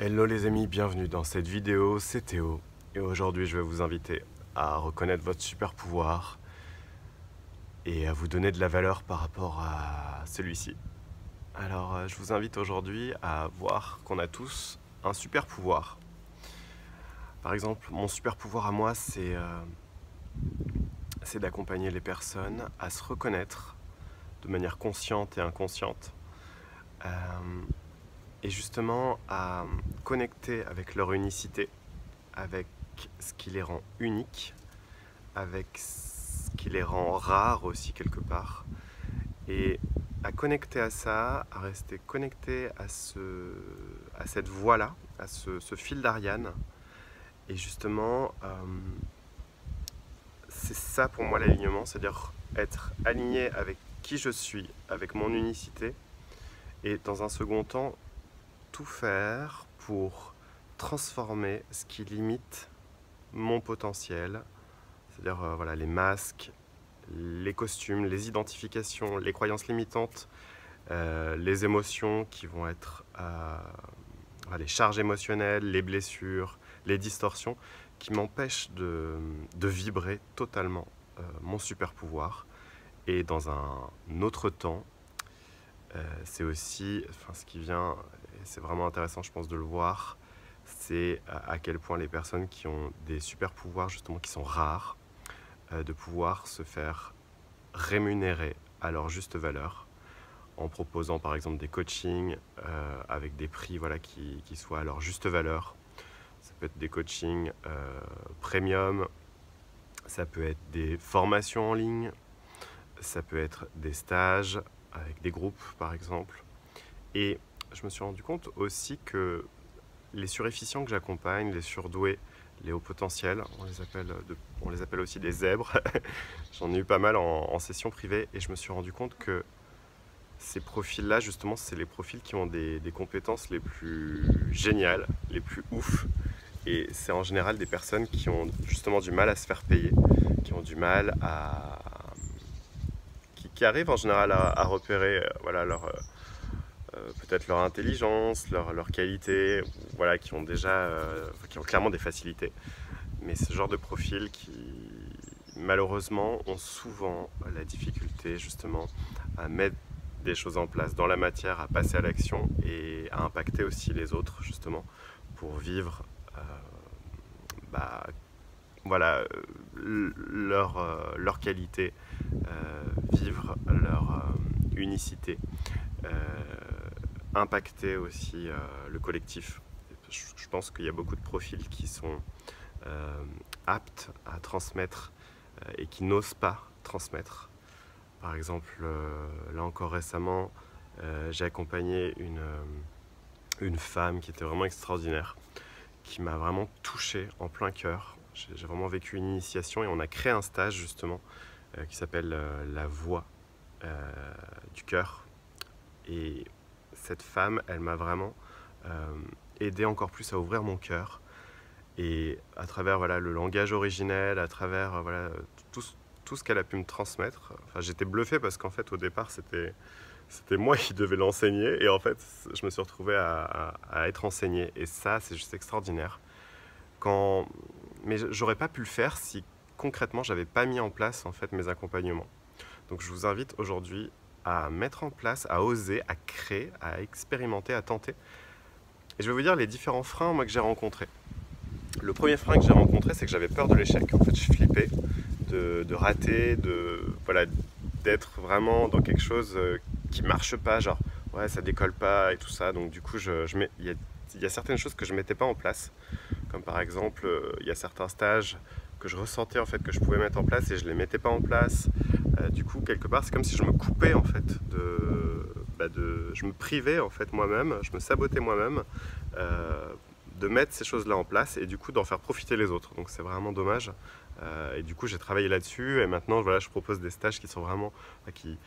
Hello les amis, bienvenue dans cette vidéo, c'est Théo et aujourd'hui je vais vous inviter à reconnaître votre super pouvoir et à vous donner de la valeur par rapport à celui-ci. Alors je vous invite aujourd'hui à voir qu'on a tous un super pouvoir. Par exemple, mon super pouvoir à moi c'est d'accompagner les personnes à se reconnaître de manière consciente et inconsciente. Et justement à connecter avec leur unicité, avec ce qui les rend uniques, avec ce qui les rend rares aussi quelque part, et à connecter à ça, à rester connecté à cette voie-là, à ce fil d'Ariane. Et justement, c'est ça pour moi l'alignement, c'est-à-dire être aligné avec qui je suis, avec mon unicité, et dans un second temps, tout faire pour transformer ce qui limite mon potentiel, c'est-à-dire voilà, les masques, les costumes, les identifications, les croyances limitantes, les émotions qui vont être les charges émotionnelles, les blessures, les distorsions qui m'empêchent de vibrer totalement mon super pouvoir. Et dans un autre temps, c'est aussi, ce qui vient, et c'est vraiment intéressant je pense de le voir, c'est à quel point les personnes qui ont des super pouvoirs justement qui sont rares, de pouvoir se faire rémunérer à leur juste valeur en proposant par exemple des coachings avec des prix voilà, qui soient à leur juste valeur. Ça peut être des coachings premium, ça peut être des formations en ligne, ça peut être des stages avec des groupes par exemple. Et je me suis rendu compte aussi que les surefficients que j'accompagne, les surdoués, les hauts potentiels, on les appelle aussi des zèbres. J'en ai eu pas mal en session privée et je me suis rendu compte que ces profils-là, justement, c'est les profils qui ont des compétences les plus géniales, les plus ouf. Et c'est en général des personnes qui ont justement du mal à se faire payer, qui ont du mal à... qui arrivent en général à repérer voilà, peut-être leur intelligence, leur qualité, voilà, qui ont clairement des facilités. Mais ce genre de profils qui, malheureusement, ont souvent la difficulté justement à mettre des choses en place dans la matière, à passer à l'action et à impacter aussi les autres justement pour vivre voilà, leur qualité, vivre leur unicité, impacter aussi le collectif. Je pense qu'il y a beaucoup de profils qui sont aptes à transmettre et qui n'osent pas transmettre. Par exemple, là encore récemment, j'ai accompagné une femme qui était vraiment extraordinaire, qui m'a vraiment touché en plein cœur. J'ai vraiment vécu une initiation et on a créé un stage justement qui s'appelle la voix du cœur. Et cette femme, elle m'a vraiment aidé encore plus à ouvrir mon cœur. Et à travers voilà, le langage originel, à travers voilà, tout ce qu'elle a pu me transmettre, enfin, j'étais bluffé parce qu'en fait au départ c'était moi qui devais l'enseigner et en fait je me suis retrouvé à être enseigné et ça c'est juste extraordinaire. Mais j'aurais pas pu le faire si concrètement j'avais pas mis en place en fait mes accompagnements. Donc je vous invite aujourd'hui à mettre en place, à oser, à créer, à expérimenter, à tenter. Et je vais vous dire les différents freins moi, que j'ai rencontrés. Le premier frein que j'ai rencontré, c'est que j'avais peur de l'échec. En fait, je flippais de rater, voilà, d'être vraiment dans quelque chose qui marche pas, genre ouais, ça décolle pas et tout ça. Donc du coup, il y a certaines choses que je mettais pas en place, comme par exemple, il y a certains stages que je ressentais en fait que je pouvais mettre en place et je les mettais pas en place. Du coup, quelque part, c'est comme si je me coupais en fait je me privais en fait moi-même, je me sabotais moi-même. De mettre ces choses-là en place et du coup d'en faire profiter les autres. Donc c'est vraiment dommage. Et du coup j'ai travaillé là-dessus et maintenant voilà, je propose des stages qui sont vraiment, qui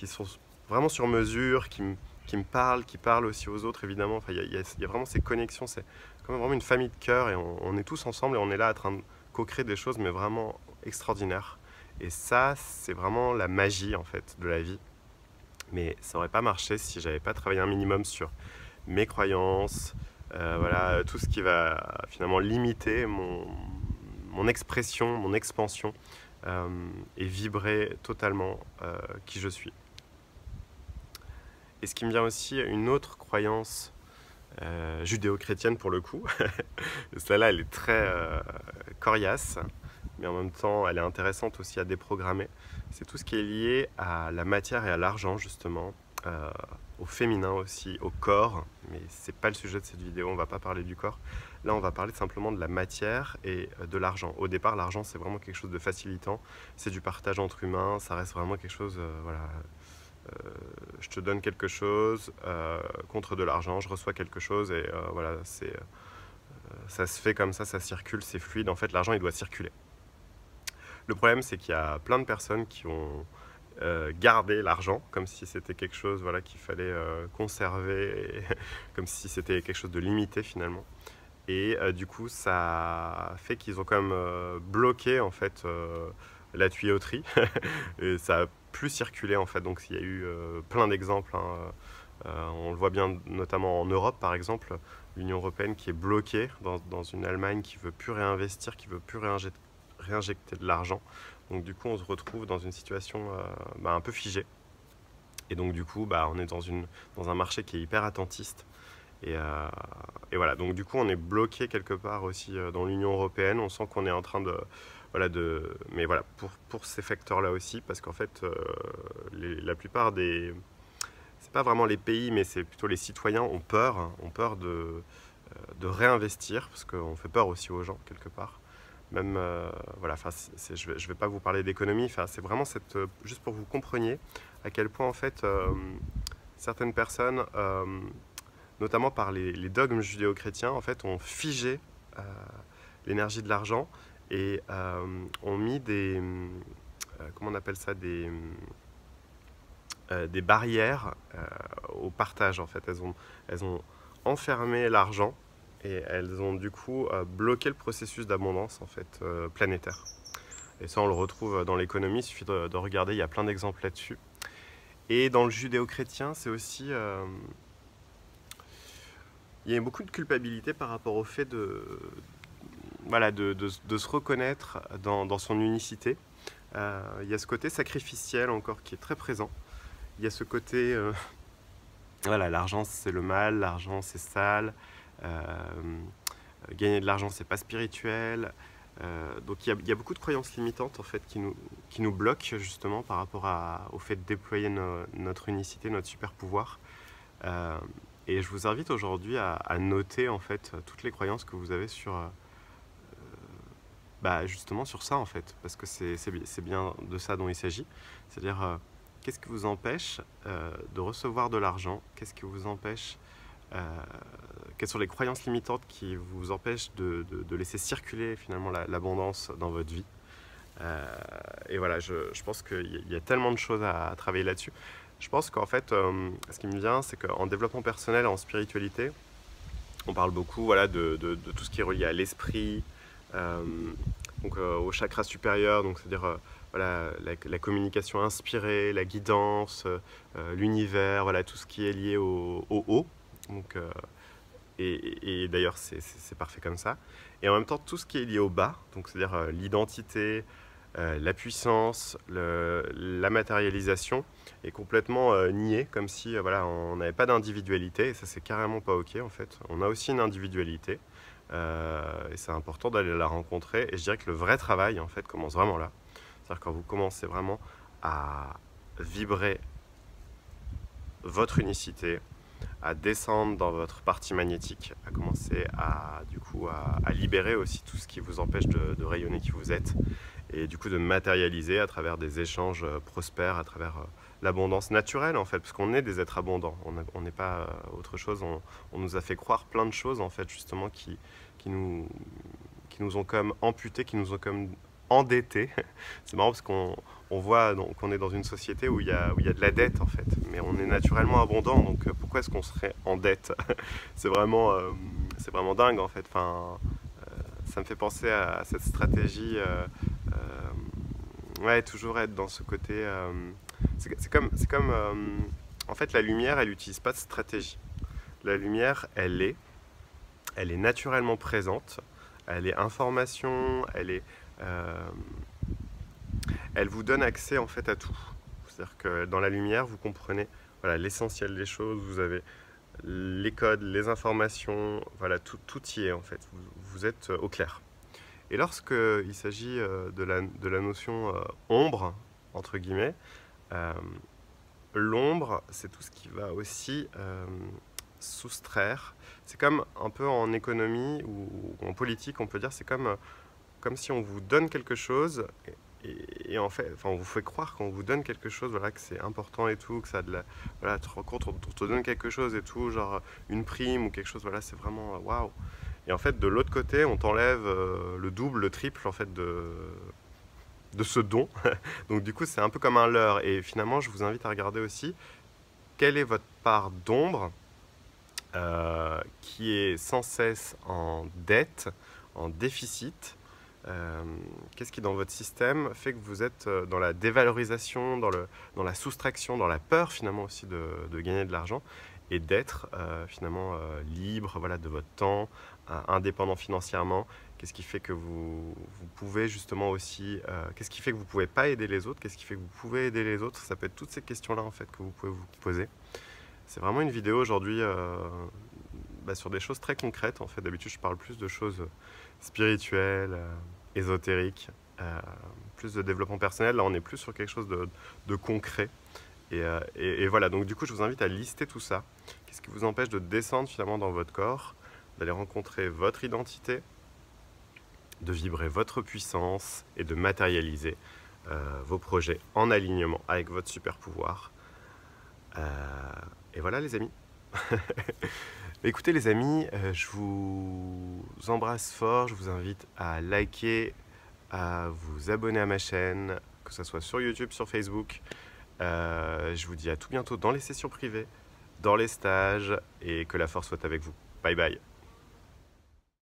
sont vraiment sur mesure, qui me parlent, qui parlent aussi aux autres évidemment. Enfin, il y a vraiment ces connexions, c'est comme vraiment une famille de cœur et on est tous ensemble et on est là en train de co-créer des choses mais vraiment extraordinaires. Et ça c'est vraiment la magie en fait de la vie. Mais ça n'aurait pas marché si j'avais pas travaillé un minimum sur mes croyances, voilà, tout ce qui va finalement limiter mon expression, mon expansion, et vibrer totalement qui je suis. Et ce qui me vient aussi, une autre croyance judéo-chrétienne pour le coup, celle-là elle est très coriace, mais en même temps elle est intéressante aussi à déprogrammer, c'est tout ce qui est lié à la matière et à l'argent justement, au féminin aussi, au corps, mais c'est pas le sujet de cette vidéo, on va pas parler du corps. Là on va parler simplement de la matière et de l'argent. Au départ l'argent c'est vraiment quelque chose de facilitant, c'est du partage entre humains, ça reste vraiment quelque chose, voilà, je te donne quelque chose contre de l'argent, je reçois quelque chose et voilà, ça se fait comme ça circule, c'est fluide, en fait l'argent il doit circuler. Le problème c'est qu'il y a plein de personnes qui ont garder l'argent comme si c'était quelque chose, voilà, qu'il fallait conserver, et comme si c'était quelque chose de limité finalement. Et du coup ça fait qu'ils ont quand même bloqué en fait la tuyauterie et ça a plus circulé en fait. Donc il y a eu plein d'exemples, hein. On le voit bien notamment en Europe par exemple, l'Union européenne qui est bloquée dans une Allemagne qui veut plus réinvestir, qui veut plus réinjecter de l'argent. Donc du coup on se retrouve dans une situation un peu figée. Et donc du coup on est dans un marché qui est hyper attentiste. Et voilà, donc du coup on est bloqué quelque part aussi dans l'Union européenne. On sent qu'on est en train de... Voilà, mais voilà, pour ces facteurs-là aussi, parce qu'en fait la plupart des... C'est pas vraiment les pays, mais c'est plutôt les citoyens ont peur de réinvestir, parce qu'on fait peur aussi aux gens quelque part. Même, voilà, je vais pas vous parler d'économie, c'est vraiment juste pour que vous compreniez à quel point en fait certaines personnes, notamment par les dogmes judéo-chrétiens, en fait, ont figé l'énergie de l'argent et ont mis comment on appelle ça, des barrières au partage en fait. Elles ont enfermé l'argent et elles ont du coup bloqué le processus d'abondance en fait planétaire. Et ça on le retrouve dans l'économie, il suffit de regarder, il y a plein d'exemples là-dessus. Et dans le judéo-chrétien, c'est aussi... il y a beaucoup de culpabilité par rapport au fait voilà, de se reconnaître dans son unicité. Il y a ce côté sacrificiel encore qui est très présent. Il y a ce côté... voilà, l'argent c'est le mal, l'argent c'est sale, gagner de l'argent c'est pas spirituel. Donc il y a beaucoup de croyances limitantes en fait qui nous bloquent justement par rapport au fait de déployer notre unicité, notre super pouvoir. Et je vous invite aujourd'hui à noter en fait toutes les croyances que vous avez sur justement sur ça en fait, parce que c'est bien de ça dont il s'agit. C'est-à-dire qu'est-ce qui vous empêche de recevoir de l'argent? Qu'est-ce qui vous empêche quelles sont les croyances limitantes qui vous empêchent de laisser circuler finalement l'abondance dans votre vie? Et voilà, je pense qu'il y a tellement de choses à travailler là-dessus. Je pense qu'en fait, ce qui me vient, c'est qu'en développement personnel, en spiritualité, on parle beaucoup, voilà, de tout ce qui est relié à l'esprit, donc au chakra supérieur, donc c'est-à-dire voilà, la communication inspirée, la guidance, l'univers, voilà, tout ce qui est lié au haut. Donc, et d'ailleurs c'est parfait comme ça. Et en même temps tout ce qui est lié au bas, donc c'est-à-dire l'identité, la puissance, la matérialisation est complètement niée, comme si voilà, on n'avait pas d'individualité, et ça c'est carrément pas ok en fait. On a aussi une individualité, et c'est important d'aller la rencontrer, et je dirais que le vrai travail en fait commence vraiment là. C'est-à-dire quand vous commencez vraiment à vibrer votre unicité, à descendre dans votre partie magnétique, à commencer du coup, à libérer aussi tout ce qui vous empêche de rayonner qui vous êtes, et du coup de matérialiser à travers des échanges prospères, à travers l'abondance naturelle en fait, parce qu'on est des êtres abondants, on n'est pas autre chose, on nous a fait croire plein de choses en fait justement qui nous ont comme amputés, qui nous ont comme endettés. C'est marrant parce qu'on voit qu'on est dans une société où il y a de la dette en fait, mais on est naturellement abondant, donc pourquoi est-ce qu'on serait en dette? C'est vraiment dingue en fait. Enfin, ça me fait penser à cette stratégie, ouais, toujours être dans ce côté. C'est comme en fait la lumière, elle n'utilise pas de stratégie. La lumière, elle est, elle est naturellement présente, elle est information, elle vous donne accès en fait à tout. C'est-à-dire que dans la lumière, vous comprenez voilà, l'essentiel des choses, vous avez les codes, les informations, voilà, tout y est en fait, vous êtes au clair. Et lorsqu'il s'agit de la notion ombre, entre guillemets, l'ombre, c'est tout ce qui va aussi soustraire. C'est comme un peu en économie ou en politique, on peut dire, c'est comme si on vous donne quelque chose et en fait, enfin, on vous fait croire qu'on vous donne quelque chose, voilà, que c'est important et tout, que ça a de la, voilà, tu te rends compte, on te donne quelque chose et tout, genre une prime ou quelque chose, voilà, c'est vraiment waouh. Et en fait, de l'autre côté, on t'enlève le double, le triple en fait de ce don. Donc du coup, c'est un peu comme un leurre. Et finalement, je vous invite à regarder aussi quelle est votre part d'ombre qui est sans cesse en dette, en déficit. Qu'est-ce qui dans votre système fait que vous êtes dans la dévalorisation, dans la soustraction, dans la peur finalement aussi de gagner de l'argent et d'être finalement libre, voilà, de votre temps, indépendant financièrement. Qu'est-ce qui fait que vous pouvez justement aussi, qu'est-ce qui fait que vous ne pouvez pas aider les autres, qu'est-ce qui fait que vous pouvez aider les autres, ça peut être toutes ces questions-là en fait que vous pouvez vous poser. C'est vraiment une vidéo aujourd'hui sur des choses très concrètes en fait. D'habitude je parle plus de choses spirituelles, ésotériques, plus de développement personnel. Là on est plus sur quelque chose de concret. Et voilà, donc du coup je vous invite à lister tout ça. Qu'est-ce qui vous empêche de descendre finalement dans votre corps, d'aller rencontrer votre identité, de vibrer votre puissance et de matérialiser vos projets en alignement avec votre super pouvoir. Et voilà les amis. Écoutez les amis, je vous embrasse fort, je vous invite à liker, à vous abonner à ma chaîne, que ce soit sur YouTube, sur Facebook. Je vous dis à tout bientôt dans les sessions privées, dans les stages, et que la force soit avec vous. Bye bye.